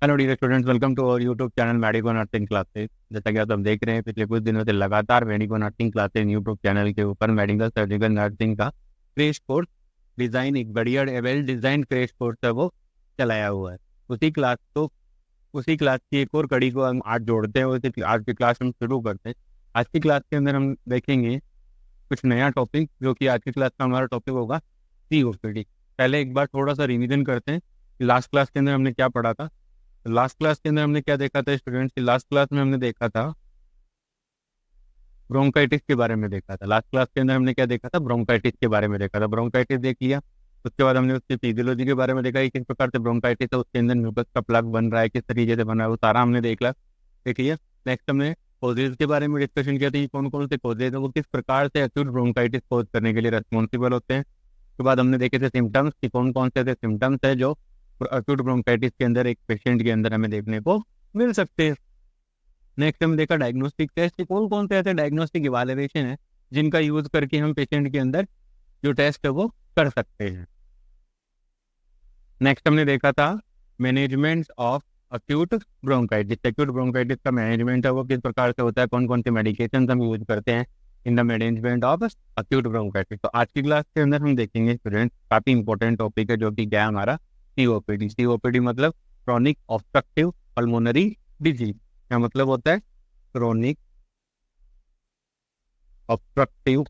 Hello dear students, welcome to our YouTube channel medico nursing classes. जैसा कि आप सब देख रहे हैं, पिछले कुछ दिनों से लगातार medico nursing classes YouTube channel के ऊपर मेडिकल सर्जिकल नर्सिंग का क्रेश कोर्स डिज़ाइन, एक बढ़िया वेल डिज़ाइन क्रेश कोर्स है वो चलाया हुआ है। उसी क्लास की एक और कड़ी को हम आज जोड़ते हैं, उसी आज की क्लास हम शुरू करते हैं। आज की क्लास के अंदर हम देखेंगे कुछ नया टॉपिक, जो कि आज की क्लास का हमारा टॉपिक होगा COPD। पहले एक बार थोड़ा सा रिवीजन करते हैं कि लास्ट क्लास के अंदर हमने क्या पढ़ा था। लास्ट क्लास के अंदर हमने क्या देखा था स्टूडेंट्स की? लास्ट क्लास में हमने देखा था ब्रोंकाइटिस के बारे में देखा था। लास्ट क्लास के अंदर हमने क्या देखा था? ब्रोंकाइटिस के बारे में देखा था। ब्रोंकाइटिस देख लिया। उसके बाद हमने उसकी फिजियोलॉजी के बारे में देखा कि किस प्रकार से ब्रोंकाइटिस है, उसके अंदर म्यूकस का प्लग बन रहा है, किस तरीके से बना है, वो सारा हमने देख लिया। नेक्स्ट हमने कोजेज के बारे में डिस्कशन किया था कि कौन कौन से कोजेज है वो किस प्रकार से एक्यूट ब्रोंकाइटिस कोज करने के लिए रेस्पॉन्सिबल होते हैं। उसके बाद हमने देखे थे सिम्टम्स कि कौन कौन से ऐसे सिम्टम्स है जो एक्यूट ब्रोंकाइटिस के अंदर एक पेशेंट के अंदर हमें देखने को मिल सकते हैं। नेक्स्ट हमने देखा डायग्नोस्टिक टेस्ट, कौन कौन से ऐसे डायग्नोस्टिक इवालुएशन है जिनका यूज करके हम पेशेंट के अंदर जो टेस्ट है वो कर सकते हैं। नेक्स्ट हमने देखा था management of acute bronchitis. Acute bronchitis का मैनेजमेंट है वो किस प्रकार से होता है, कौन कौन से मेडिकेशन हम यूज करते हैं in the management of acute bronchitis. तो आज की क्लास के अंदर हम देखेंगे स्टूडेंट, काफी इंपॉर्टेंट टॉपिक है जो कि क्या है हमारा COPD। COPD मतलब क्रॉनिक ऑब्स्ट्रक्टिव पल्मोनरी डिजीज। क्या मतलब होता है? Chronic obstructive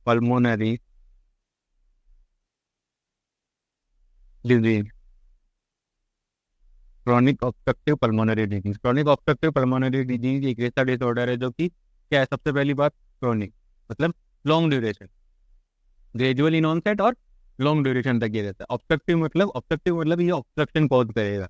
pulmonary disease. Chronic obstructive pulmonary disease, chronic obstructive pulmonary disease एक ऐसा डिसऑर्डर है जो कि क्या है? सबसे पहली बात, क्रॉनिक मतलब लॉन्ग ड्यूरेशन, ग्रेजुअल इन ऑनसेट और लॉन्ग ड्यूरेशन तक ये रहता है। ऑब्स्ट्रक्टिव मतलब ये ऑब्स्ट्रक्शन कॉज करेगा।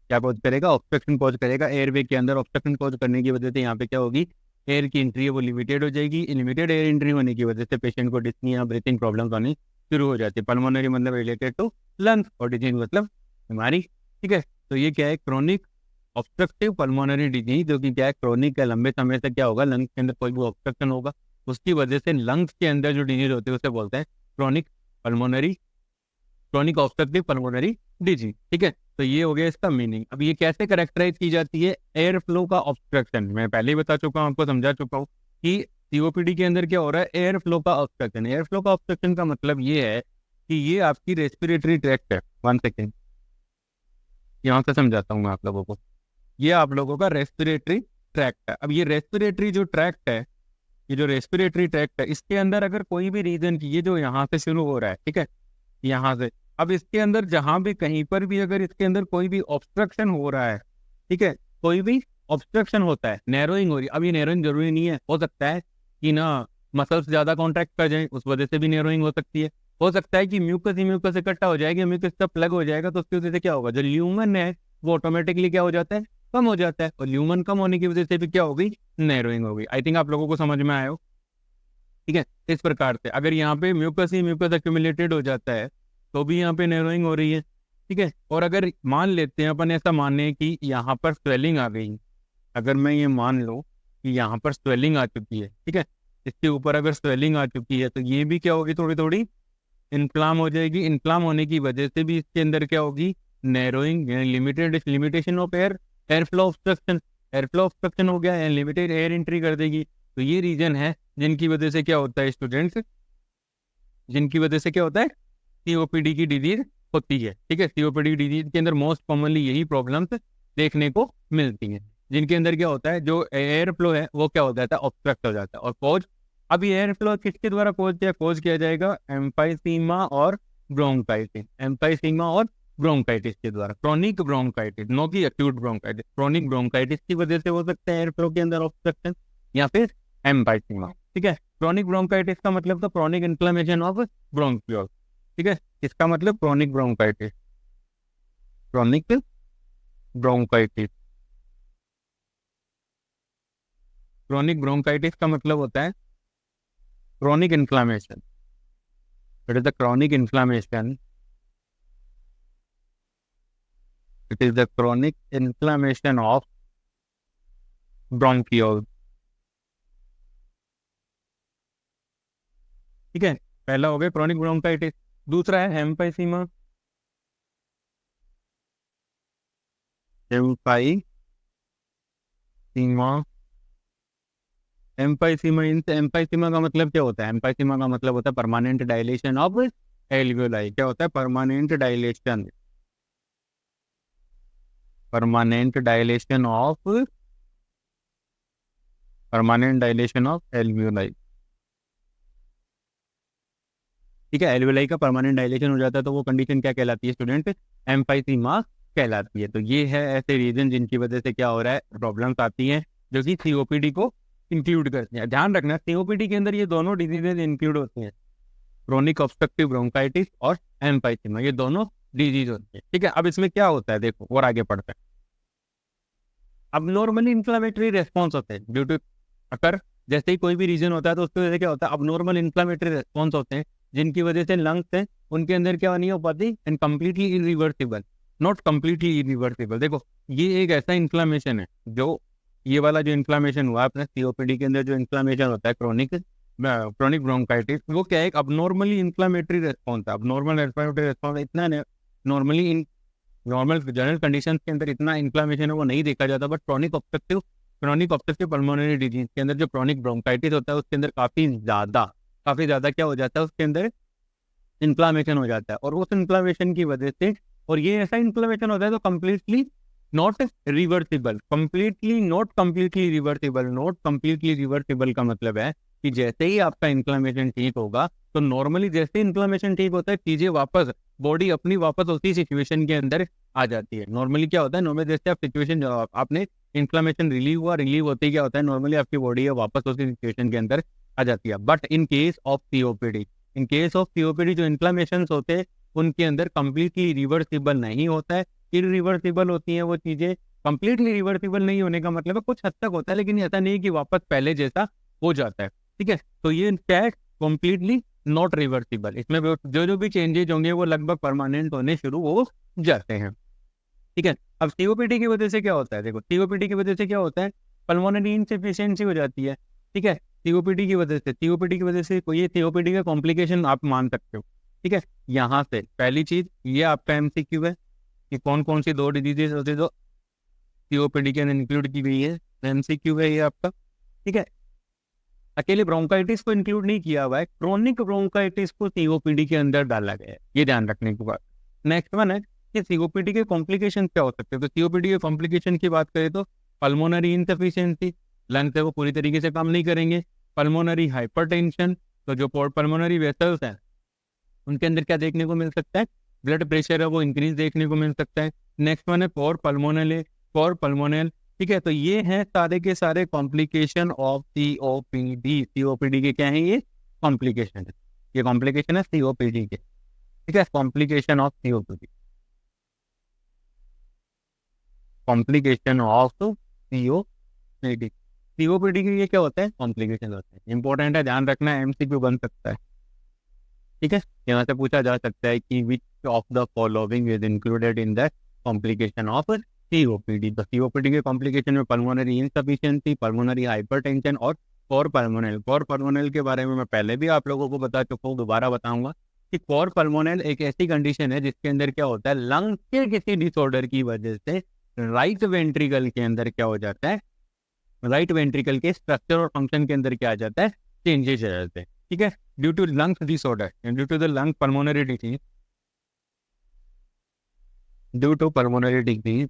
क्या कॉज करेगा? ऑब्स्ट्रक्शन कॉज करेगा। एयरवे के अंदर ऑब्स्ट्रक्शन कॉज करने की वजह से यहाँ पे क्या होगी? एयर की एंट्री है वो लिमिटेड हो जाएगी। लिमिटेड एयर एंट्री होने की वजह से पेशेंट को डिस्निया, ब्रीथिंग प्रॉब्लम्स आनी शुरू हो जाती है। पल्मोनरी मतलब रिलेटेड टू लंग्स और डिजीज मतलब बीमारी। ठीक है, तो ये क्या है? क्रॉनिक ऑब्स्ट्रक्टिव पल्मोनरी डिजीज, जो कि क्या है? क्रॉनिक है, लंबे समय से क्या होगा? लंग्स के अंदर कोई भी ऑब्स्ट्रक्शन होगा, उसकी वजह से लंग्स के अंदर जो डिजीज होती है उसे बोलते हैं chronic pulmonary chronic obstructive pulmonary disease. ठीक है, तो ये हो गया इसका मीनिंग। अब ये कैसे करेक्टराइज की जाती है? एयर फ्लो का ऑब्स्ट्रक्शन, मैं पहले ही बता चुका हूँ, आपको समझा चुका हूँ कि COPD के अंदर क्या हो रहा है? एयर फ्लो का ऑब्स्ट्रक्शन। एयर फ्लो का ऑब्स्ट्रक्शन का मतलब ये है कि ये आपकी रेस्पिरेटरी ट्रैक्ट है। 1 सेकेंड, यहाँ से समझाता हूँ मैं आप लोगों को। ये आप लोगों का रेस्पिरेटरी ट्रैक्ट है। अब ये रेस्पिरेटरी जो ट्रैक्ट है, ये जो रेस्पिरेटरी ट्रैक्ट है, इसके अंदर अगर कोई भी रीजन की, ये जो यहाँ से शुरू हो रहा है, ठीक है, यहाँ से, अब इसके अंदर जहां भी कहीं पर भी अगर इसके अंदर कोई भी ऑब्स्ट्रक्शन हो रहा है, ठीक है, कोई भी ऑब्स्ट्रक्शन होता है, नैरोइंग हो रही है। अब ये नैरोइंग जरूरी नहीं है, हो सकता है कि ना मसल्स ज्यादा कॉन्ट्रैक्ट कर जाए, उस वजह से भी नैरोइंग हो सकती है। हो सकता है कि म्यूकस ही म्यूकस इकट्ठा हो जाएगी, म्यूकस का प्लग हो जाएगा, तो उसकी वजह से क्या होगा? जो ल्यूमन है वो ऑटोमेटिकली क्या हो जाता है? कम हो जाता है, और ल्यूमन कम होने की वजह से भी क्या होगी? नैरोइंग होगी। आई थिंक आप लोगों को समझ में आया हो। ठीक है, इस प्रकार से अगर यहाँ पे म्यूकस ही म्यूकस एक्यूमुलेटेड हो जाता है तो भी यहाँ पे नैरोइंग हो रही है। ठीक है, और अगर मान लेते हैं अपन, ऐसा माने कि यहाँ पर स्वेलिंग आ गई, अगर मैं ये मान लूँ कि यहाँ पर स्वेलिंग आ चुकी है, ठीक है, इसके ऊपर अगर स्वेलिंग आ चुकी है तो ये भी क्या होगी? थोड़ी थोड़ी इन्फ्लाम हो जाएगी। इन्फ्लाम होने की वजह से भी इसके अंदर क्या होगी? Narrowing, limitation of air, air flow obstruction. Air flow obstruction हो गया, लिमिटेड एयर एंट्री कर देगी। तो ये रीजन है जिनकी वजह से क्या होता है स्टूडेंट्स, जिनकी वजह से क्या होता है? COPD की डिजीज होती है। ठीक है, COPD की डिजीज के अंदर मोस्ट कॉमनली यही प्रॉब्लम्स देखने को मिलती हैं, जिनके अंदर क्या होता है? जो एयर फ्लो है वो क्या हो जाता है? ऑब्स्ट्रक्ट हो जाता है। और कॉज, अब ये एयर फ्लो किसके द्वारा कोज किया जाएगा? एम्फाइसीमा और ब्रोंकाइटिस। एम्फाइसीमा और ब्रोंकाइटिस के द्वारा। क्रॉनिक ब्रोंकाइटिस, नो की एक्यूट ब्रोंकाइटिस, क्रॉनिक ब्रोंकाइटिस की वजह से हो सकता है एयर फ्लो के अंदर ऑब्स्ट्रक्शन, या फिर एम्फाइसीमा। ठीक है, क्रॉनिक ब्रोंकाइटिस का मतलब तो क्रॉनिक इन्फ्लेमेशन ऑफ ब्रोंक्यूल। ठीक है, इसका मतलब chronic bronchitis, chronic bronchitis. Chronic bronchitis का मतलब होता है chronic inflammation. It is the chronic inflammation, it is the chronic inflammation of bronchiole. ठीक है, पहला हो गया क्रॉनिक ब्रोंकाइटिस। दूसरा है एम्फाइसीमा। एम्फाइसीमा। एम्फाइसीमा का मतलब क्या होता है? एम्फाइसीमा का मतलब होता है परमानेंट डायलेशन ऑफ एल्वियोलाई। क्या होता है? Permanent dilation, permanent dilation of alveoli. ठीक है, एल्वियोलाई का परमानेंट डायलेशन हो जाता है तो वो कंडीशन क्या कहलाती है स्टूडेंट? एम्फाइसीमा कहलाती है। तो ये है ऐसे रीजन जिनकी वजह से क्या हो रहा है, प्रॉब्लम्स आती हैं जो कि सीओपीडी को इंक्लूड करते हैं। ध्यान रखना, सीओपीडी के अंदर ये दोनों डिजीजेज इंक्लूड होती हैं, क्रोनिक ऑब्स्ट्रक्टिव ब्रोंकाइटिस और एम्फाइसीमा, ये दोनों डिजीज होती है। ठीक है, अब इसमें क्या होता है देखो और आगे पढ़ते हैं। अब नॉर्मली इन्फ्लामेटरी रेस्पॉन्स होते हैं ड्यू टू, अगर जैसे ही कोई भी रीजन होता है तो उसकी वजह से क्या होता है, अब नॉर्मल इन्फ्लामेटरी रेस्पॉन्स होते हैं जिनकी वजह से लंग्स है उनके अंदर क्या नहीं हो पाती, and completely irreversible, not completely irreversible. देखो ये एक ऐसा इन्फ्लामेशन है जो, ये वाला जो इन्फ्लामेशन हुआ अपने सीओपीडी के अंदर, जो इन्फ्लामेशन होता है क्रोनिक ब्रोंकाइटिस, वो क्या है, एक अबनॉर्मली इन्फ्लामेटरी रेस्पॉन्स है। अबनॉर्मल इन्फ्लामेटरी रेस्पॉन्स इतना नॉर्मली नॉर्मल जनरल कंडीशंस के अंदर इतना इन्फ्लामेशन है वो नहीं देखा जाता, but chronic obstructive pulmonary disease के अंदर जो क्रोनिक ब्रोंकाइटिस होता है उसके अंदर काफी ज्यादा क्या हो जाता है, उसके अंदर इन्फ्लामेशन हो जाता है। और उस इन्फ्लामेशन की वजह से, और ये ऐसा इन्फ्लामेशन होता है तो completely not reversible, not completely reversible का मतलब है कि जैसे ही आपका इन्फ्लामेशन ठीक होगा तो नॉर्मली जैसे इन्फ्लामेशन ठीक होता है चीजें वापस, बॉडी अपनी वापस उसी सिचुएशन के अंदर आ जाती है। नॉर्मली क्या होता है, नॉर्मली जैसे आप सिचुएशन, आपने इन्फ्लामेशन रिलीव होते ही क्या होता है, नॉर्मली आपकी बॉडी है वापस उसी सिचुएशन के अंदर आ जाती है। But in case of COPD जो इन्फ्लामेशन होते हैं उनके अंदर कंप्लीटली रिवर्सिबल नहीं होता है, इरिवर्सिबल होती हैं वो चीजें। कंप्लीटली रिवर्सिबल नहीं होने का मतलब है कुछ हद तक होता है, लेकिन ऐसा नहीं कि वापस पहले जैसा हो जाता है। ठीक है, तो ये क्या है, कंप्लीटली नॉट रिवर्सिबल। इसमें जो भी चेंजेज होंगे वो लगभग परमानेंट होने शुरू हो जाते हैं। ठीक है, अब सीओपीडी की वजह से क्या होता है, देखो सीओपीडी की वजह से क्या होता है, पल्मोनरी इनसफिशिएंसी हो जाती है। ठीक है, सीओपीडी की वजह से कोई, ये सीओपीडी का कॉम्प्लिकेशन आप मान सकते हो। ठीक है, यहाँ से पहली चीज ये आपका एमसीक्यू है कि कौन कौन सी दो डिजीजेस होती है जो सीओपीडी के अंदर इंक्लूड की गई है, एमसीक्यू है ये आपका। ठीक है, अकेले ब्रोंकाइटिस को इंक्लूड नहीं किया हुआ है, क्रोनिक ब्रोंकाइटिस को सीओपीडी के अंदर डाला गया है, ये ध्यान रखने की बात। नेक्स्ट वन है कि सीओपीडी के कॉम्प्लिकेशन क्या हो सकते हैं। तो सीओपीडी के कॉम्प्लिकेशन की बात करें तो पल्मोनरी इनसफिशिएंसी, लंग्स है वो पूरी तरीके से काम नहीं करेंगे। पल्मोनरी हाइपरटेंशन, तो जो पल्मोनरी वेसल्स हैं उनके अंदर क्या देखने को मिल सकता है, ब्लड प्रेशर है वो इंक्रीज देखने को मिल सकता है। नेक्स्ट वन है पोर पल्मोनल। ठीक है, तो ये हैं सारे के सारे कॉम्प्लिकेशन ऑफ सीओपीडी के क्या है, ये कॉम्प्लिकेशन है, ये कॉम्प्लिकेशन है सीओपीडी के। ठीक है, कॉम्प्लिकेशन ऑफ सीओपीडी, सीओपीडी के ये क्या होता है, कॉम्प्लिकेशन होते हैं। इंपॉर्टेंट है, ध्यान रखना, एमसीक्यू बन सकता है। ठीक है, यहाँ से पूछा जा सकता है कि which of the following is included in the complication of COPD. तो सीओपीडी के कॉम्प्लिकेशन में पल्मोनरी इनसफिशिएंसी, पल्मोनरी हाइपरटेंशन और कोर पल्मोनल के बारे में मैं पहले भी आप लोगों को बता चुका हूँ, दोबारा बताऊंगा कि कोर पल्मोनल एक ऐसी कंडीशन है जिसके अंदर क्या होता है, लंग के किसी डिसऑर्डर की वजह से राइट वेंट्रिकल के अंदर क्या हो जाता है, राइट वेंट्रिकल के स्ट्रक्चर और फंक्शन के अंदर क्या आ जाता है, चेंजेस आ जाते हैं। ठीक है, due to lungs disorder, due to the lung pulmonary disease, due to pulmonary disease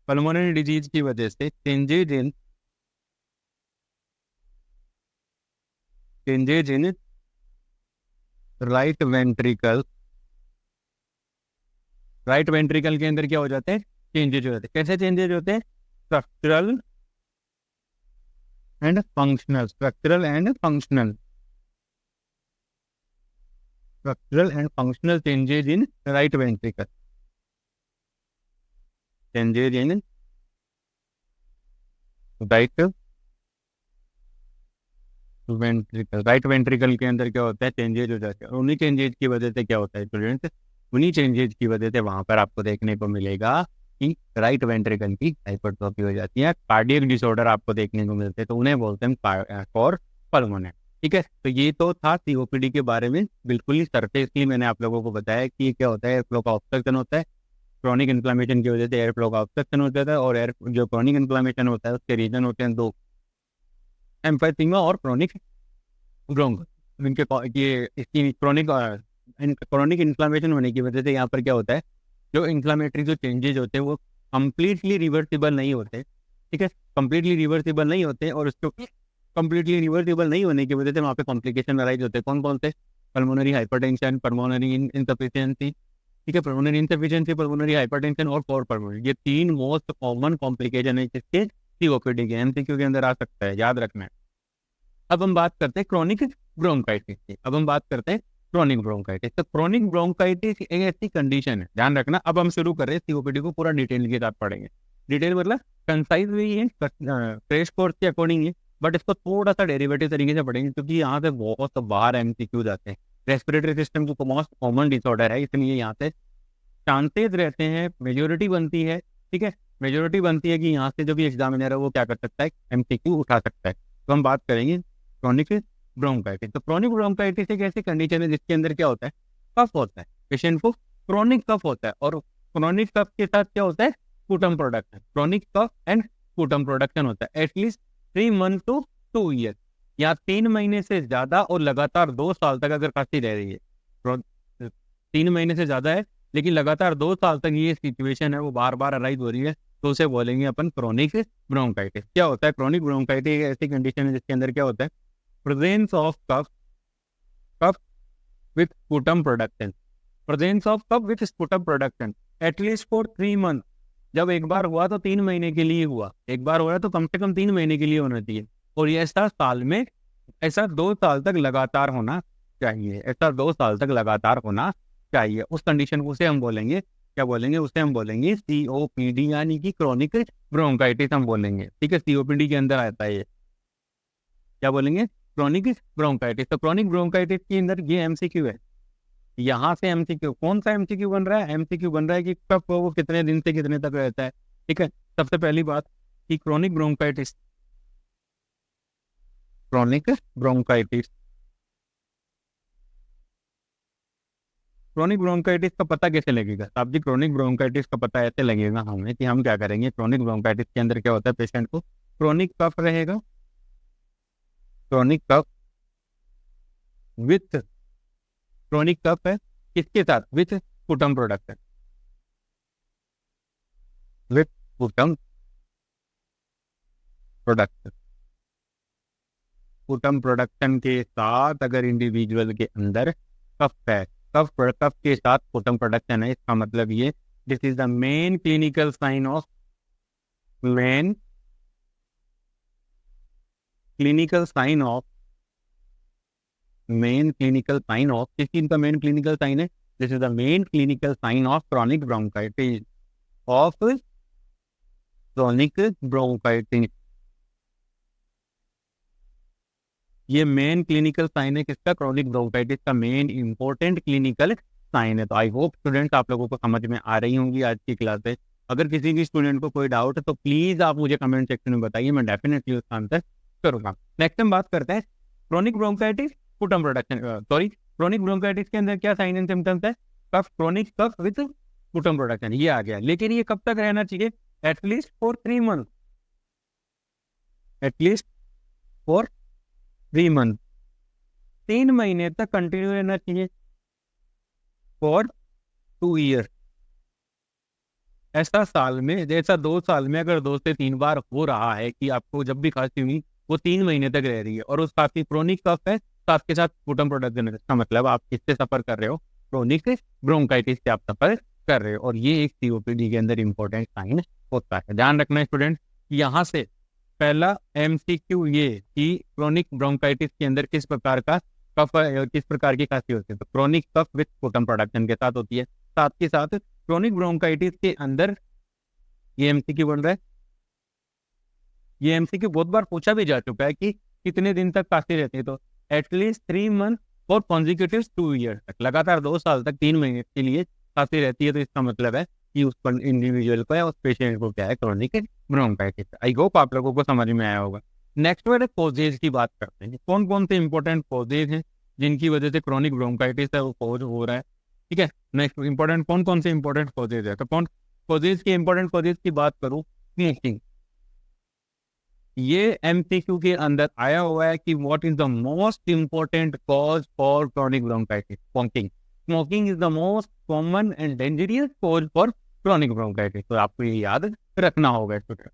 pulmonary disease की वजह से चेंजेज इन राइट वेंट्रिकल के अंदर क्या हो जाते हैं, चेंजेज हो जाते हैं। कैसे चेंजेज होते हैं, structural and functional changes in right ventricle, right ventricle के अंदर क्या होता है, चेंजेज हो जाते हैं। और उन्हीं चेंजेज की वजह से क्या होता है स्टूडेंट्स, उन्हीं चेंजेज की वजह से वहां पर आपको देखने को मिलेगा कि राइट वेंट्रिकल की हाइपरट्रॉफी हो जाती है, कार्डियक डिसऑर्डर आपको देखने को मिलते हैं, तो उन्हें बोलते हैं कोर पल्मोनल। ठीक है, तो ये तो था सीओपीडी के बारे में, बिल्कुल ही सरफेसली मैंने आप लोगों को बताया कि ये क्या होता है, एयर फ्लो का ऑब्स्ट्रक्शन होता है। क्रॉनिक इन्फ्लेमेशन की वजह से एयर फ्लो का ऑब्स्ट्रक्शन हो जाता है, और एयर जो क्रॉनिक इन्फ्लेमेशन होता है उसके रीजन होते हैं दो, एम्फाइसीमा और क्रॉनिक ब्रोंक। इनके ये इसकी क्रॉनिक इन्फ्लेमेशन होने की वजह से यहाँ पर क्या होता है, जो इन्फ्लामेटरी जो चेंजेज होते हैं वो कंप्लीटली रिवर्सिबल नहीं होते। ठीक है, कंप्लीटली रिवर्सिबल नहीं होते, और उसको कंप्लीटली रिवर्सिबल नहीं होने की वजह से वहाँ पे कॉम्प्लिकेशन अराइज होते हैं। कौन कौन से? पल्मोनरी हाइपरटेंशन, पल्मोनरी इनसफिशिएंसी, ठीक है, पल्मोनरी इनसफिशिएंसी, पल्मोनरी हाइपरटेंशन और कोर पल्मोनरी, ये तीन मोस्ट कॉमन कॉम्प्लिकेशन है जिसके सीओपीडी के एमसीक्यू के अंदर आ सकता है, याद रखना है। अब हम बात करते हैं क्रॉनिक ब्रोंकाइटिस की। अब हम बात करते हैं क्रॉनिक ब्रोंकाइटिस। तो क्रॉनिक ब्रोंकाइटिस एक ऐसी कंडीशन है, ध्यान रखना। अब हम शुरू कर रहे हैं सीओपीडी को पूरा डिटेल के साथ पढ़ेंगे। डिटेल मतलब कंसाइज भी है, क्रेश कोर्स के अकॉर्डिंग है, बट इसको थोड़ा सा डेरिवेटिव तरीके से पढ़ेंगे क्योंकि यहाँ से बहुत बाहर एमसीक्यूज आते हैं। रेस्पिरेटरी सिस्टम को मोस्ट कॉमन डिसऑर्डर है, इसलिए यहाँ से चांसेस रहते हैं, मेजोरिटी बनती है, ठीक है, मेजोरिटी बनती है कि यहाँ से जो भी एग्जामिनर है वो क्या कर सकता है, एमसीक्यू उठा सकता है। तो हम बात करेंगे क्रॉनिक ब्रोंकाइटिस। तो क्रॉनिक ब्रोंकाइटिस एक ऐसी कंडीशन है जिसके अंदर क्या होता है, कफ होता है, पेशेंट को क्रॉनिक कफ होता है, और क्रॉनिक कफ के साथ क्या होता है, sputum production. Chronic cough and sputum production होता है एटलीस्ट 3 मंथ टू 2 ईयर, या 3 महीने से ज्यादा और लगातार 2 साल तक अगर खांसी रह रही है, 3 महीने से ज्यादा है लेकिन लगातार 2 साल तक ये सिचुएशन है वो बार बार अराइज हो रही है, तो उसे बोलेंगे अपन क्रॉनिक ब्रोंकाइटिस। क्या होता है क्रॉनिक ब्रोंकाइटिस? एक ऐसी कंडीशन है जिसके अंदर क्या होता है, presence of cough with sputum production, presence of cough with sputum production at least for 3 month. जब एक बार हुआ तो 3 महीने के लिए हुआ, एक बार हो रहा तो कम से कम 3 महीने के लिए होना चाहिए, और ये ऐसा साल में, ऐसा 2 साल तक लगातार होना चाहिए, ऐसा 2 साल तक लगातार होना चाहिए। उस कंडीशन को से हम बोलेंगे, क्या बोलेंगे उसे, हम बोलेंगे सीओपीडी, यानी कि क्रॉनिक ब्रोंकाइटिस हम बोलेंगे। ठीक है, सीओपीडी के अंदर आता है ये, क्या बोलेंगे, क्रॉनिक ब्रोंकाइटिस। तो क्रॉनिक ब्रोंकाइटिस के अंदर ये एमसीक्यू है, यहाँ से एमसीक्यू, कौन सा एमसीक्यू बन रहा है, एमसीक्यू बन रहा है कि कब वो कितने दिन से कितने तक रहता है। ठीक है, सबसे पहली बात कि chronic bronchitis, chronic bronchitis, chronic bronchitis का पता कैसे लगेगा साहब जी? क्रॉनिक ब्रोंकाइटिस का पता ऐसे लगेगा हमें कि हम क्या करेंगे, क्रॉनिक ब्रोंकाइटिस के अंदर क्या होता है, पेशेंट को क्रॉनिक कफ रहेगा, chronic cough with, chronic cough है किसके साथ, with sputum production, with sputum production, sputum production के साथ अगर इंडिविजुअल के अंदर कफ है, कफ कफ के साथ स्पूटम प्रोडक्शन है, इसका मतलब ये, this is the main clinical sign of, main clinical sign of, main clinical sign of, किस चीज का मेन क्लिनिकल साइन है, this is the main clinical sign of chronic bronchitis, of chronic bronchitis. ये main clinical sign है किसका, chronic bronchitis का main important clinical sign है। तो आई होप स्टूडेंट्स आप लोगों को समझ में आ रही होंगी आज की क्लास से। अगर किसी भी स्टूडेंट को कोई डाउट है तो प्लीज आप मुझे कमेंट सेक्शन में बताइए, मैं डेफिनेटली उसका आंसर करूंगा। नेक्स्ट हम बात करते हैं chronic bronchitis sputum production, sorry, chronic bronchitis के अंदर क्या साइन एंड सिम्टम्स है, cough, chronic cough with sputum production, ये आ गया। लेकिन ये कब तक रहना चाहिए, at least for 3 month, at least for 3 month, 3 महीने तक कंटिन्यू रहना चाहिए, फॉर 2 ईयर, ऐसा साल में, जैसा 2 साल में अगर 2 से 3 बार हो रहा है कि आपको जब भी खांसी हुई वो 3 महीने तक रह रही है, और उस खांसी क्रॉनिक कफ है साथ के साथ स्पूटम प्रोडक्शन है, इसका मतलब आप किससे सफर कर रहे हो, क्रॉनिक ब्रोंकाइटिस से आप सफर कर रहे हो, और ये एक सीओपीडी के अंदर इंपॉर्टेंट साइन होता है। ध्यान रखना है स्टूडेंट, यहाँ से पहला एमसीक्यू ये कि क्रॉनिक ब्रोंकाइटिस के अंदर किस प्रकार का कफ, किस प्रकार की खांसी होती है, तो chronic cough with sputum production के साथ होती है। साथ के साथ क्रॉनिक ब्रोंकाइटिस के अंदर ये एमसीक्यू बन रहा है, ये एमसीक्यू बहुत बार पूछा भी जा चुका है कि कितने दिन तक खांसी रहती है, तो एटलीस्ट 3 मंथ और कॉन्जिक्यूटिव 2 ईयर तक, लगातार 2 साल तक 3 महीने के लिए खांसी रहती है, तो इसका मतलब है कि उस इंडिविजुअल को या उस पेशेंट को क्या है, क्रॉनिक ब्रोंकाइटिस। आई होप आप लोगों को समझ में आया होगा। नेक्स्ट वाले कॉजेज की बात करते हैं, कौन कौन से इंपॉर्टेंट कॉजेज हैं जिनकी वजह से क्रोनिक ब्रोंकाइटिस है वो कॉज हो रहा है। ठीक है, नेक्स्ट इंपॉर्टेंट कौन से इंपॉर्टेंट कॉजेज है, तो कौन कॉजेज की इंपॉर्टेंट कॉजेज की बात करूँ, स्मोकिंग। ये एमसीक्यू के अंदर आया हुआ है कि what is the most important cause for chronic bronchitis, smoking. Smoking is the most common and dangerous cause for chronic bronchitis, तो आपको ये याद रखना होगा स्टूडेंट।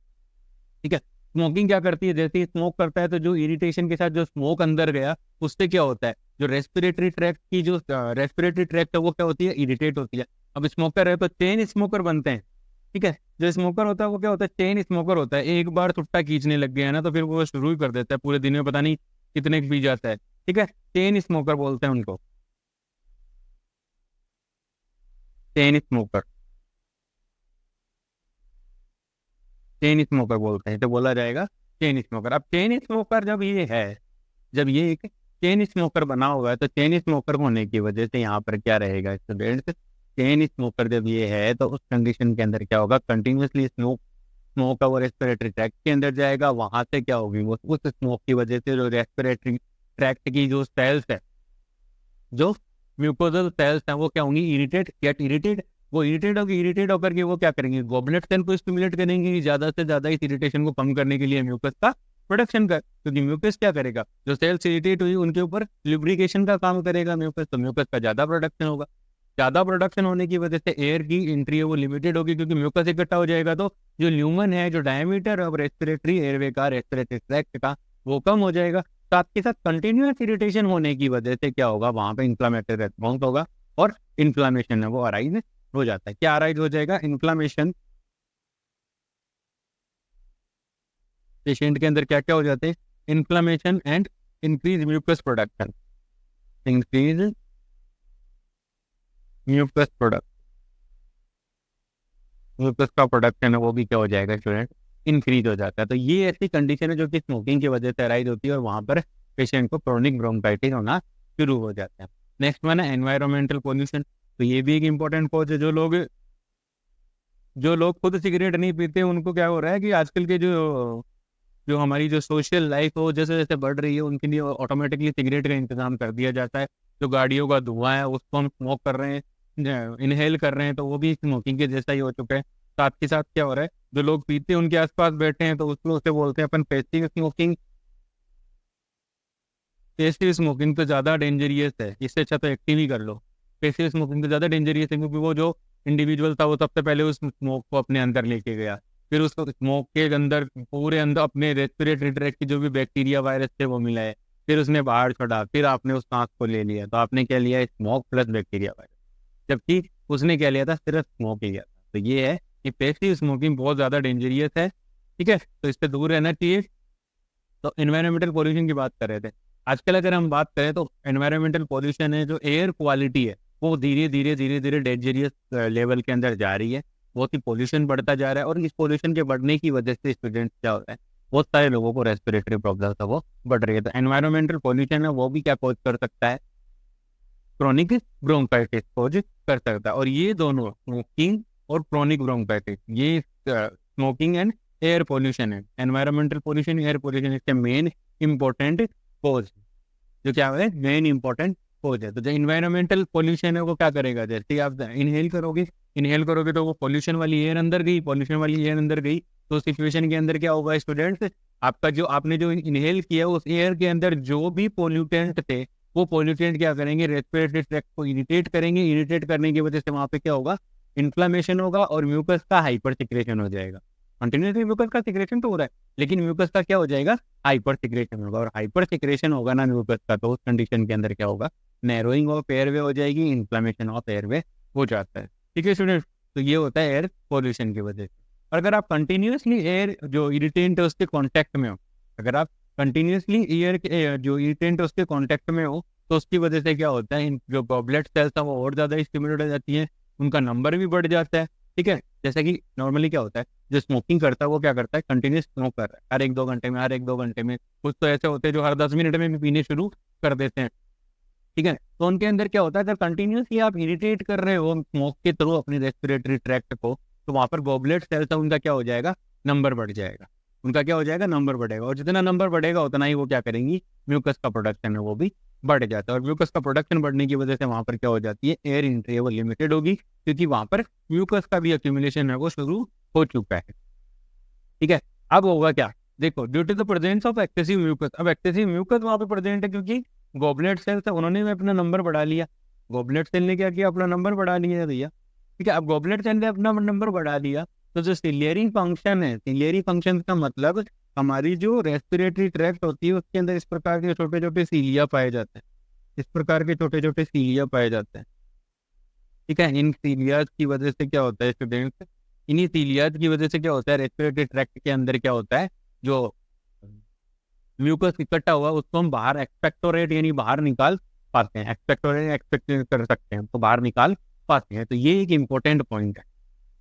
ठीक है, स्मोकिंग क्या करती है, जैसे ही स्मोक करता है तो जो इरिटेशन के साथ जो स्मोक अंदर गया उससे क्या होता है, जो रेस्पिरेटरी ट्रैक्ट की जो रेस्पिरेटरी ट्रैक्ट है वो क्या होती है, इरिटेट होती है। अब स्मोकर है तो चेन स्मोकर बनते हैं। ठीक है, जो स्मोकर होता है वो क्या होता है, चेन स्मोकर होता है। एक बार सुट्टा खींचने लग गया है ना तो फिर वो शुरू ही कर देता है, पूरे दिन में पता नहीं कितने पी जाता है। ठीक है, चेन स्मोकर बोलते हैं उनको, चेन स्मोकर, चेन स्मोकर बोलते हैं, तो बोला जाएगा चेन स्मोकर। अब चेन स्मोकर जब ये है, जब ये एक चेन स्मोकर बना हुआ है तो चेन स्मोकर होने की वजह से यहाँ पर क्या रहेगा स्टूडेंट्स, चेन स्मोकर जब ये है तो उस कंडीशन के अंदर क्या होगा, कंटिन्यूसली स्मोक स्मोक और रेस्पिरेटरी ट्रैक्ट के अंदर जाएगा, वहां से क्या होगी, वो उस स्मोक की वजह से जो रेस्पिरेटरी ट्रैक्ट की जो सेल्स है, जो म्यूकोजल सेल्स हैं वो क्या होंगी, इरिटेट, गेट इरिटेट। वो इरिटेट होगी, इरिटेट होकर के वो क्या करेंगे, गोबलेट सेल को स्टिमुलेट करेंगे ज्यादा से ज्यादा इस इरिटेशन को कम करने के लिए म्यूकस का प्रोडक्शन कर, क्योंकि म्यूकस क्या करेगा, जो सेल्स इरिटेट हुई उनके ऊपर लुब्रिकेशन का काम करेगा म्यूकस, तो म्यूकस का ज्यादा प्रोडक्शन होगा। ज्यादा प्रोडक्शन होने की वजह से एयर की एंट्री है वो लिमिटेड होगी, क्योंकि म्यूकस इकट्ठा हो जाएगा तो जो ल्यूमन है, जो डायमीटर ऑफ रेस्पिरेटरी एयरवे का, रेस्पिरेटरी ट्रैक्ट का, वो कम हो जाएगा। साथ के साथ कंटिन्यूअस इरिटेशन होने की वजह से क्या होगा, वहां पे इंफ्लामेटरी रेस्पॉन्स होगा और इन्फ्लामेशन है वो अराइज हो जाता है। क्या अराइज हो जाएगा, इन्फ्लामेशन। पेशेंट के अंदर क्या क्या हो जाते हैं, inflammation and increase mucus production, increase mucus product, mucus का प्रोडक्शन है वो भी क्या हो जाएगा स्टूडेंट, इंक्रीज हो जाता है। तो ये ऐसी कंडीशन है जो कि स्मोकिंग की वजह से अराइज होती है और वहां पर पेशेंट को क्रोनिक ब्रोंकाइटिस होना शुरू हो जाता है। नेक्स्ट वन है एनवायरमेंटल पोल्यूशन, तो ये भी एक इंपॉर्टेंट कॉज है। जो लोग खुद सिगरेट नहीं पीते उनको क्या हो रहा है कि आजकल के जो जो हमारी जो सोशल लाइफ हो जैसे जैसे बढ़ रही है उनके लिए ऑटोमेटिकली सिगरेट का इंतजाम कर दिया जाता है। जो गाड़ियों का धुआं है उसको हम स्मोक कर रहे हैं, इनहेल कर रहे हैं, तो वो भी स्मोकिंग के जैसा ही हो चुका है। साथ के साथ क्या हो रहा है, जो लोग पीते हैं उनके आसपास बैठे हैं तो उसको उसे बोलते हैं अपन पैसिव स्मोकिंग। पैसिव स्मोकिंग तो ज़्यादा डेंजरियस है, इससे अच्छा तो एक्टिव ही कर लो। पैसिव स्मोकिंग तो ज़्यादा डेंजरियस है क्योंकि वो जो इंडिविजुअल था वो सबसे पहले उस स्मोक को अपने अंदर लेके गया, फिर उसको स्मोक के अंदर पूरे अंदर अपने रेस्पिरेटरी ट्रैक्ट की जो भी बैक्टीरिया वायरस थे वो मिलाए, फिर उसने बाहर छोड़ा, फिर आपने उस सांस को ले लिया, तो आपने क्या लिया, स्मोक प्लस बैक्टीरिया वायरस, जबकि उसने क्या लिया था, सिर्फ स्मोक लिया था। तो ये है कि पैसिव स्मोकिंग बहुत ज़्यादा डेंजरियस है। ठीक है, तो इससे दूर रहना चाहिए। तो एनवायरमेंटल पोल्यूशन की बात कर रहे थे। आजकल अगर हम बात करें तो एनवायरमेंटल पोल्यूशन है, जो एयर क्वालिटी है वो धीरे धीरे डेंजरियस लेवल के अंदर जा रही है। बहुत ही पोल्यूशन बढ़ता जा रहा है और इस पोल्यूशन के बढ़ने की वजह से स्टूडेंट्स क्या होता है, बहुत सारे लोगों को रेस्पिरेटरी प्रॉब्लम है वो बढ़ रही है। तो एनवायरमेंटल पोल्यूशन है वो भी क्या कॉज कर सकता है, क्रोनिक ब्रोंकाइटिस कॉज कर सकता है। और ये दोनों स्मोकिंग और क्रोनिक ब्रोंकाइटिस, ये स्मोकिंग एंड एयर पोल्यूशन है, एनवायरमेंटल पोल्यूशन, एयर पोल्यूशन, इसके मेन इंपॉर्टेंट कॉज, जो क्या है मेन इंपॉर्टेंट कॉज है। तो जो इन्वायरमेंटल पोल्यूशन है वो क्या करेगा, जैसे आप इनहेल करोगे तो वो पोल्यूशन वाली एयर अंदर गई, पोल्यूशन वाली एयर अंदर गई, तो सिचुएशन के अंदर क्या होगा स्टूडेंट्स, आपका जो आपने जो इनहेल किया उस एयर के अंदर जो भी पोल्यूटेंट थे वो पोल्यूटेंट क्या करेंगे, रेस्पिरेटरी ट्रैक्ट को इरिटेट करेंगे, इरिटेट करने की वजह से वहां पे क्या होगा, इन्फ्लामेशन होगा और म्यूकस का हाइपर सिक्रेशन हो जाएगा। कंटिन्यूसली म्यूकस का सिक्रेशन तो हो रहा है लेकिन म्यूकस का क्या हो जाएगा, हाइपर सिक्रेशन होगा, और हाइपर सिक्रेशन होगा ना म्यूकस का, तो उस कंडीशन के अंदर क्या होगा, नैरोइंग ऑफ एयरवे हो जाएगी, इन्फ्लामेशन ऑफ एयरवे हो जाता है। ठीक है स्टूडेंट, तो ये होता है एयर पोल्यूशन की वजह से। और अगर आप कंटिन्यूसली एयर जो इरिटेंट है उसके कॉन्टेक्ट में हो, अगर आप कंटिन्यूसली एयर के जो इरिटेंट है उसके कॉन्टेक्ट में हो तो उसकी वजह से क्या होता है, इन जो गॉबलेट सेल्स है वो और ज़्यादा स्टिमुलेट हो जाती है, उनका नंबर भी बढ़ जाता है। ठीक है, जैसे कि नॉर्मली क्या होता है, जो स्मोकिंग करता है वो क्या करता है, कंटिन्यूस स्मोक कर रहा है हर एक दो घंटे में, हर एक दो घंटे में। कुछ तो ऐसे होते हैं जो हर 10 मिनट में भी पीने शुरू कर देते हैं। ठीक है, तो उनके अंदर क्या होता है, अगर कंटिन्यूसली आप इरिटेट कर रहे हो स्मोक के थ्रू अपनी रेस्पिरेटरी ट्रैक्ट को, तो वहां पर गॉबलेट सेल्स है उनका क्या हो जाएगा, नंबर बढ़ जाएगा। उनका क्या हो जाएगा, नंबर बढ़ेगा, और जितना नंबर बढ़ेगा उतना ही वो क्या करेंगी, म्यूकस का प्रोडक्शन है वो भी बढ़ जाता है, और म्यूकस का प्रोडक्शन बढ़ने की वजह से वहाँ पर क्या हो जाती है, एयर एंट्री वो लिमिटेड होगी, क्योंकि वहाँ पर म्यूकस का भी एक्यूमुलेशन है वो शुरू हो चुका है। ठीक है, अब होगा क्या, देखो, due to the presence of excessive mucus, अब एक्सेसिव म्यूकस वहाँ पे प्रेजेंट है क्योंकि गॉबलेट सेल्स है, उन्होंने भी अपना नंबर बढ़ा लिया, गॉबलेट सेल ने क्या किया, अपना नंबर बढ़ा लिया है भैया। ठीक है, अब गॉबलेट सेल ने अपना नंबर बढ़ा लिया, तो जो सिलियरी फंक्शन है, सिलियरी फंक्शन का मतलब हमारी जो रेस्पिरेटरी ट्रैक्ट होती है उसके अंदर इस प्रकार के छोटे छोटे सीलिया पाए जाते हैं, इस प्रकार के छोटे छोटे सीलिया पाए जाते हैं। ठीक है, इन सीलियाज की वजह से क्या होता है स्टूडेंट्स, इन्हीं सीलियाज की वजह से क्या होता है, रेस्पिरेटरी ट्रैक्ट के अंदर क्या होता है, जो म्यूकस इकट्ठा हुआ उसको हम बाहर एक्सपेक्टोरेट यानी बाहर निकाल पाते हैं, एक्सपेक्टोरेट एक्सपेक्ट कर सकते हैं, तो बाहर निकाल पाते हैं। तो ये एक इम्पोर्टेंट पॉइंट है,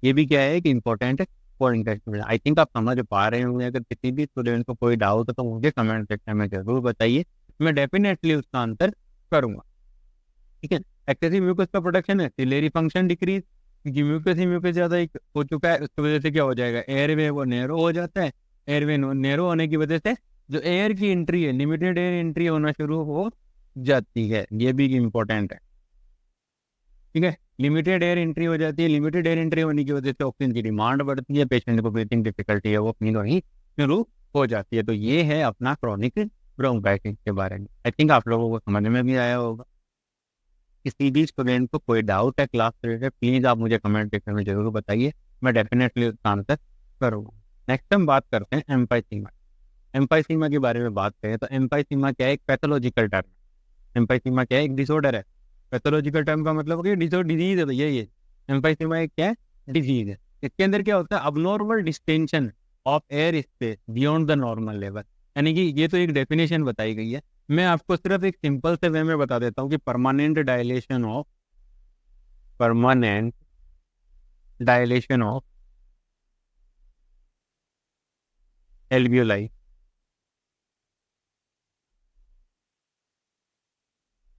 ये भी क्या है, एक इम्पोर्टेंट पॉइंट है। आई थिंक आप समझ पा रहे होंगे, अगर किसी भी स्टूडेंट को कोई डाउट है तो मुझे कमेंट सेक्शन में जरूर बताइए, मैं डेफिनेटली उसका आंसर करूंगा। ठीक है, एक्सेसिव म्यूकस का प्रोडक्शन है, सिलेरी फंक्शन डिक्रीज, क्योंकि म्यूकस ही म्यूकस ज्यादा हो चुका है, उसकी वजह से क्या हो जाएगा, एयरवे वो नैरो हो जाता है, एयरवे नैरो होने की वजह से जो एयर की एंट्री है, लिमिटेड एयर एंट्री होना शुरू हो जाती है, ये भी इम्पोर्टेंट है। ठीक है, लिमिटेड एयर एंट्री हो जाती है, लिमिटेड एयर एंट्री होने की वजह से ऑक्सीजन की डिमांड बढ़ती है, पेशेंट को ब्रीथिंग डिफिकल्टी है वो फील होनी शुरू हो जाती है। तो ये है अपना क्रॉनिक ब्रोंकाइटिस के बारे में। आई थिंक आप लोगों को समझ में भी आया होगा। किसी भी स्टूडेंट को कोई डाउट है क्लास रिलेटेड, प्लीज आप मुझे कमेंट सेक्शन में जरूर बताइए, मैं डेफिनेटली उसका आंसर करूँगा। नेक्स्ट हम बात करते हैं एम्फाइसीमा। एम्फाइसीमा के बारे में बात करें तो एम्फाइसीमा क्या है, एक पैथोलॉजिकल टर्म। एम्फाइसीमा क्या है, एक डिसऑर्डर है। पैथोलॉजिकल टर्म का मतलब है डिजीज है भैया ये। एम्फाइसीमा एक क्या है, डिजीज है। इसके अंदर क्या होता है, abnormal distension of air space beyond the normal level, यानी कि ये तो एक डेफिनेशन बताई गई है, मैं आपको सिर्फ एक सिंपल से वे में बता देता हूँ कि permanent dilation of alveoli,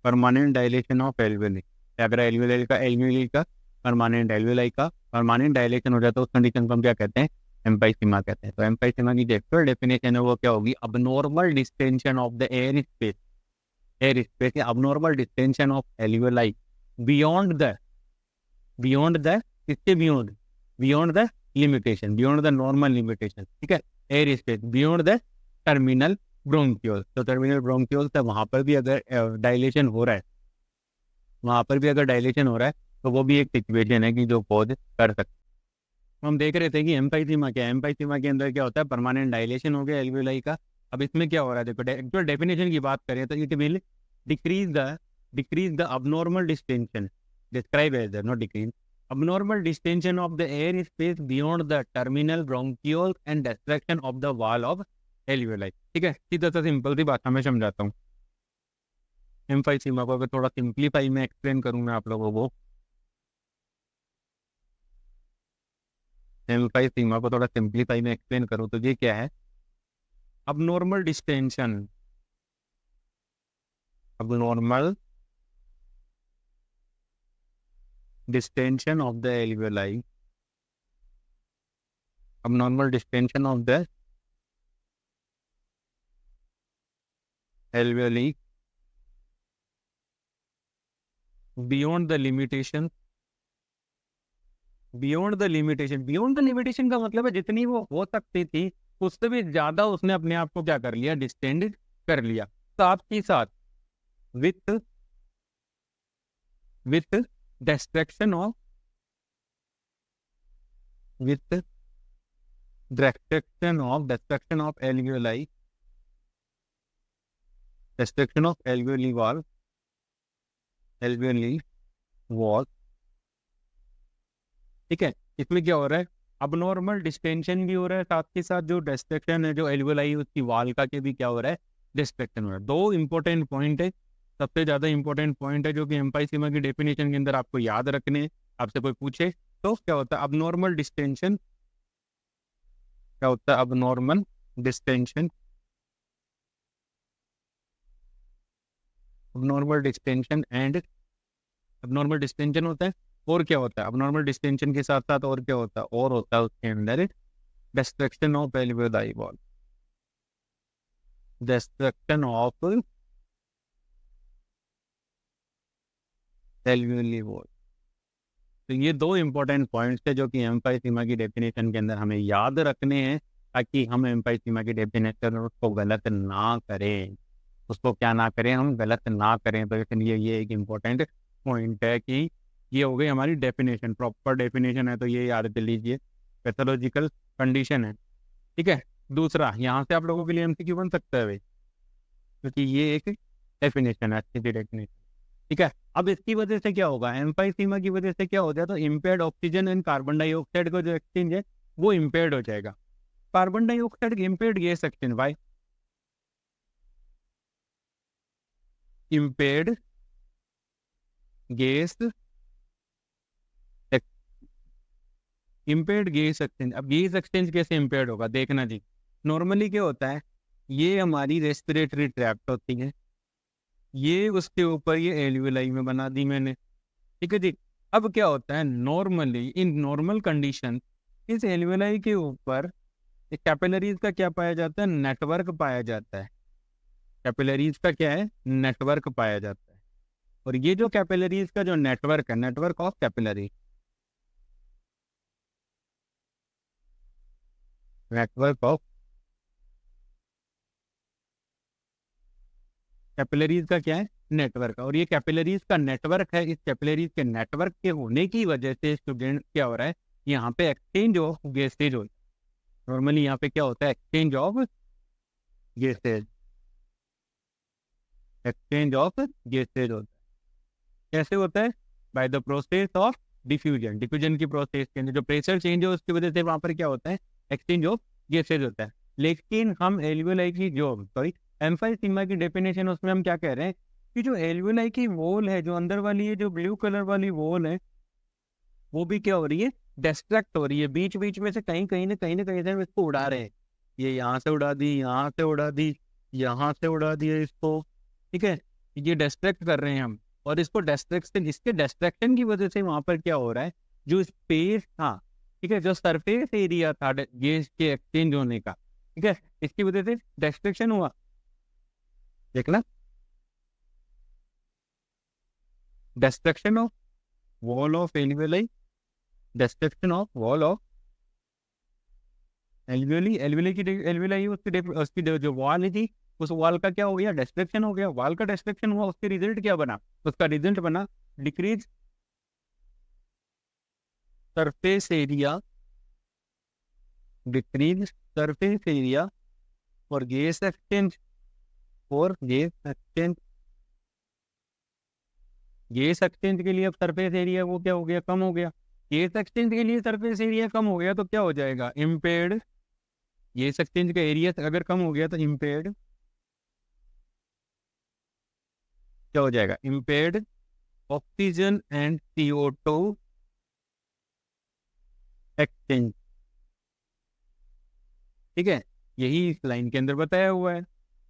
permanent dilation of alveoli, अगर एल्वियोलाई का परमानेंट डायलेशन हो जाता है उस कंडीशन को हम क्या कहते हैं, एम्फाइसीमा कहते हैं। तो एम्फाइसीमा की जो एक्चुअल डेफिनेशन है वो क्या होगी, abnormal distension of the air space या abnormal distension of alveoli beyond the किसके beyond the limitation, beyond the normal limitation. ठीक है, air space beyond the terminal bronchioles, तो टर्मिनल ब्रोंक्यूल्स है वहां पर भी अगर डायलेशन हो रहा है, वहां पर भी अगर डायलेशन हो रहा है तो वो भी एक सिचुएशन है कि जो कॉज कर सकते हैं। हम देख रहे थे कि एम्फाइसीमा क्या है, एम्फाइसीमा के अंदर क्या होता है, परमानेंट डायलेशन हो गया एल्वियोलाई का। अब इसमें क्या हो रहा है, देखो एक्चुअल डेफिनेशन की बात करें तो it will decrease the abnormal distension, describe as not decrease, abnormal distension of the air space beyond the terminal bronchioles and destruction of the wall of alveoli। ठीक है, सीधा सा सिंपल सी भाषा में समझाता हूँ एम्फाइसीमा को, अगर थोड़ा सिंप्लीफाई में एक्सप्लेन करूँ मैं आप लोगों को, एम्फाइसीमा को थोड़ा सिंप्लीफाई में एक्सप्लेन करूँ तो ये क्या है, abnormal distension of the alveoli, abnormal distension of the alveoli beyond the limitation, beyond the limitation का मतलब है जितनी वो हो सकती थी उससे भी ज्यादा उसने अपने आप को क्या कर लिया, डिस्टेंड कर लिया। साथ ही साथ with destruction of alveoli, destruction of alveoli wall. ठीक है, इसमें क्या हो रहा है, अबनॉर्मल डिस्टेंशन भी हो रहा है, साथ के साथ जो डिस्ट्रक्शन है जो एल्वियोलाई उसकी वाल का के भी क्या हो रहा है, डिस्ट्रक्शन हो रहा है। दो इंपॉर्टेंट पॉइंट है, सबसे ज्यादा इंपॉर्टेंट पॉइंट है जो कि एम्फाइसीमा की डेफिनेशन के अंदर आपको याद रखने, आपसे कोई पूछे तो क्या होता है, अबनॉर्मल डिस्टेंशन, क्या होता है, अबनॉर्मल डिस्टेंशन, अबनॉर्मल डिस्टेंशन होता है, और क्या होता है, अबनॉर्मल डिस्टेंशन के साथ साथ और क्या होता है, और होता है उसके अंदर destruction of alveoli wall, destruction of alveoli wall। तो ये दो इंपॉर्टेंट पॉइंट्स है जो कि एम्फाइसीमा की डेफिनेशन के अंदर हमें याद रखने हैं, ताकि हम एम्फाइसीमा की डेफिनेशन को गलत ना करें, उसको क्या ना करें, हम गलत ना करें। तो इसलिए ये एक इम्पोर्टेंट पॉइंट है कि ये हो गई हमारी डेफिनेशन, प्रॉपर डेफिनेशन है, तो ये याद कर लीजिए, पैथोलॉजिकल कंडीशन है। ठीक है, दूसरा यहाँ से आप लोगों के लिए एमसीक्यू बन सकता है भाई, क्योंकि ये एक डेफिनेशन है, अच्छी सी डेफिनेशन। ठीक है, अब इसकी वजह से क्या होगा, एम्फाइसीमा की वजह से क्या हो जाए, तो impaired oxygen and carbon dioxide का जो एक्सचेंज है वो इम्पेयर्ड हो जाएगा। Carbon dioxide impaired gas exchange, भाई impaired gas, impaired gas exchange. अब गैस एक्सचेंज कैसे इम्पेयर्ड होगा, देखना जी। नॉर्मली क्या होता है, ये हमारी रेस्पिरेटरी ट्रैक्ट होती है, ये उसके ऊपर ये एल्वियोलाई में बना दी मैंने। ठीक है जी, अब क्या होता है, नॉर्मली इन नॉर्मल कंडीशन इस एल्वियोलाई के ऊपर कैपिलरीज का क्या पाया जाता है, नेटवर्क पाया जाता है। कैपिलरीज का क्या है, नेटवर्क पाया जाता है। और ये जो कैपिलरीज का जो नेटवर्क है, network of capillary, network of capillaries का क्या है, नेटवर्क। और ये कैपिलरीज का नेटवर्क है, इस कैपिलरीज के नेटवर्क के होने की वजह से स्टूडेंट क्या हो रहा है, यहाँ पे एक्सचेंज ऑफ गैसेज होता है। नॉर्मली यहाँ पे क्या होता है, exchange of gases, exchange of gases होता है। कैसे होता है, by the process of diffusion, diffusion की प्रोसेस के अंदर जो प्रेशर चेंज है उसकी वजह से वहां पर क्या होता है, एक्सचेंज ऑफ गैसेज होता है। लेकिन हम एल्वियोलाई की जो सॉरी एम्फाइसीमा की डेफिनेशन, उसमें हम क्या कह रहे हैं कि जो एल्वियोलाई की वॉल है, जो अंदर वाली है, जो ब्लू कलर वाली वॉल है, वो भी क्या हो रही है, डिस्ट्रैक्ट हो रही है। बीच बीच में से कहीं से इसको उड़ा रहे हैं, ये यहाँ से उड़ा दी, यहाँ से उड़ा दी, यहाँ से उड़ा दिया इसको। ठीक है, ये डिस्ट्रैक्ट कर रहे हैं हम, और इसको डिस्ट्रैक्शन, इसके डिस्ट्रैक्शन की वजह से वहां पर क्या हो रहा है, जो स्पेस था, ठीक है, जो सरफेस एरिया था गैस के एक्सचेंज होने का, ठीक है, इसकी वजह से डिस्ट्रैक्शन हुआ। देखना, destruction of wall of alveoli, destruction of wall of alveoli, alveoli की एल्वियोलाई उसकी जो वॉल थी, उस वॉल का क्या हो गया, डिस्ट्रक्शन हो गया। वॉल का डिस्ट्रक्शन हुआ, उसके रिजल्ट क्या बना, उसका रिजल्ट बना decrease surface area, decrease surface area और गैस एक्सचेंज, और गैस एक्सचेंज, गैस एक्सचेंज के लिए अब सरफेस एरिया वो क्या हो गया, कम हो गया। गैस एक्सचेंज के लिए सरफेस एरिया कम हो गया तो क्या हो जाएगा, इम्पेयर्ड, गैस एक्सचेंज का एरिया अगर कम हो गया तो इम्पेयर्ड क्या हो जाएगा, impaired oxygen and CO2 exchange. ठीक है, यही इस लाइन के अंदर बताया हुआ है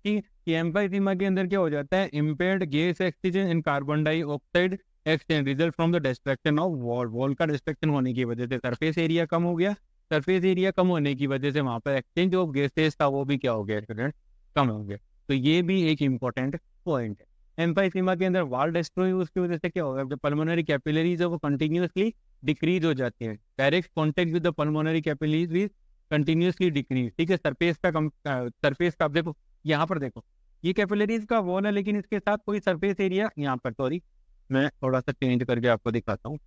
कि एम्फाइसीमा के अंदर क्या हो जाता है, impaired gas exchange in carbon dioxide exchange result from the destruction of wall, wall का डिस्ट्रक्शन होने की वजह से सरफेस एरिया कम हो गया। सरफेस एरिया कम होने की वजह से वहां पर एक्सचेंज ऑफ गैसेस था वो भी क्या हो गया स्टूडेंट, कम हो गया। तो ये भी एक इंपॉर्टेंट पॉइंट है। एम्फाइसीमा के अंदर वॉल डिस्ट्रॉय उसकी वजह से क्या होगा, जो पल्मोनरी कैपिलरीज है वो कंटिन्यूसली डिक्रीज हो जाती है। Direct contact with the pulmonary capillaries continuously decrease. ठीक है, सरफेस का सरफेस का, आप देखो यहाँ पर देखो, ये कैपिलरीज का वॉल है, लेकिन इसके साथ कोई सरफेस एरिया यहाँ पर, सॉरी मैं थोड़ा सा चेंज करके आपको दिखाता हूँ।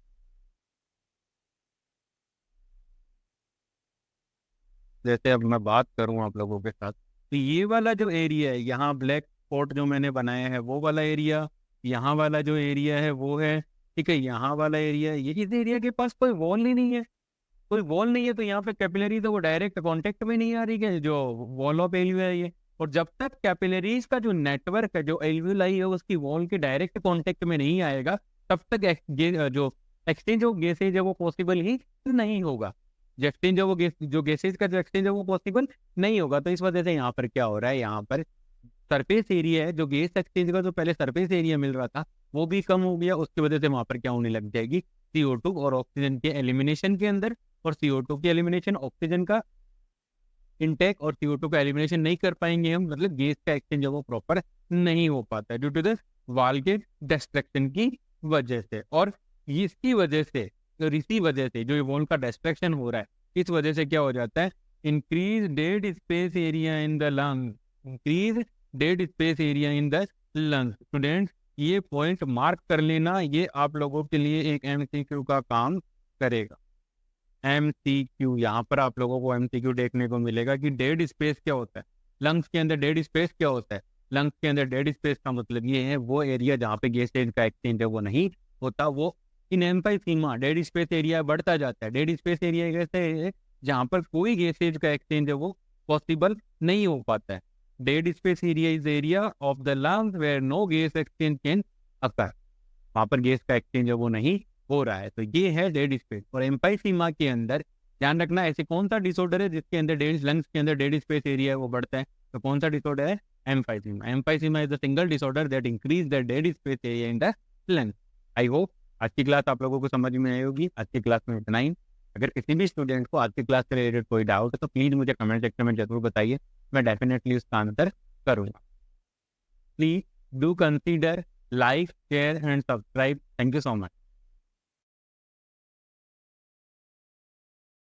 जैसे अब मैं बात करूँ आप लोगों के साथ, तो ये वाला जो एरिया है, यहाँ ब्लैक स्पॉट जो मैंने बनाया है वो वाला एरिया, यहाँ वाला जो एरिया है वो है, ठीक है, यहाँ वाला एरिया, ये इस एरिया के पास कोई वॉल ही नहीं है, कोई वॉल नहीं है, तो यहाँ पे कैपिलरी तो वो डायरेक्ट कांटेक्ट में नहीं आ रही है, जो वॉल ऑफ एल्वियोलाई है। और जब तक कैपिलरीज का जो नेटवर्क है, जो एल्वियोलाई है, उसकी वॉल के डायरेक्ट कांटेक्ट में नहीं आएगा, तब तक जो एक्सचेंज ऑफ गैसेज है वो पॉसिबल ही नहीं होगा। जो एक्सचेंज ऑफ जो गैसेज का जो एक्सचेंज है वो पॉसिबल नहीं होगा। तो इस वजह से यहाँ पर क्या हो रहा है, यहाँ पर सरफेस एरिया है, जो गैस एक्सचेंज का जो पहले सरफेस एरिया मिल रहा था वो भी कम हो गया। उसकी वजह से वहां पर क्या होने लग जाएगी, CO2 और ऑक्सीजन के एलिमिनेशन के अंदर, और CO2 की एलिमिनेशन, ऑक्सीजन का इनटेक और CO2 का एलिमिनेशन नहीं कर पाएंगे हम, मतलब गैस का एक्सचेंज है वो प्रॉपर नहीं हो पाता है ड्यू टू द वाल के डिस्ट्रक्शन की वजह से। और इसकी वजह से और इसी वजह से जो ये वॉल का डिस्ट्रक्शन हो रहा है, इस वजह से क्या हो जाता है, increase dead space area in the lung, increase dead space area in the lung. Students ये पॉइंट मार्क कर लेना, ये आप लोगों के लिए एक MCQ का काम करेगा। MCQ, यहाँ पर आप लोगों को MCQ देखने को मिलेगा कि डेड स्पेस क्या होता है, लंग्स के अंदर डेड स्पेस क्या होता है। लंग्स के अंदर डेड स्पेस का मतलब ये है वो एरिया जहाँ पे गैसेज का एक्सचेंज है वो नहीं होता, वो इन एम्फाइसीमा डेड स्पेस एरिया बढ़ता जाता है। डेड स्पेस एरिया कैसे है, जहाँ पर कोई गैसेज का एक्सचेंज है वो पॉसिबल नहीं हो पाता है। Dead space area is area of the lungs where no gas exchange can occur, वहाँ पर गैस का एक्सचेंज है वो नहीं हो रहा है, तो ये है डेड स्पेस। और एम्फाइसीमा के अंदर ध्यान रखना, ऐसे कौन सा डिसऑर्डर है जिसके अंदर डेड लंग्स के अंदर डेड स्पेस एरिया है वो बढ़ता है, तो कौन सा डिसऑर्डर है, emphysema. Emphysema is the single disorder that increase the dead space area in the lungs. I hope आज की क्लास आप लोगों को समझ में आई होगी। आज की क्लास में इतना ही। अगर किसी भी स्टूडेंट को आज की क्लास से रिलेटेड कोई डाउट है तो प्लीज़ मुझे कमेंट सेक्शन में जरूर बताइए, मैं डेफिनेटली उसका आंसर करूँगा। Please do consider like, share and subscribe. Thank you so much.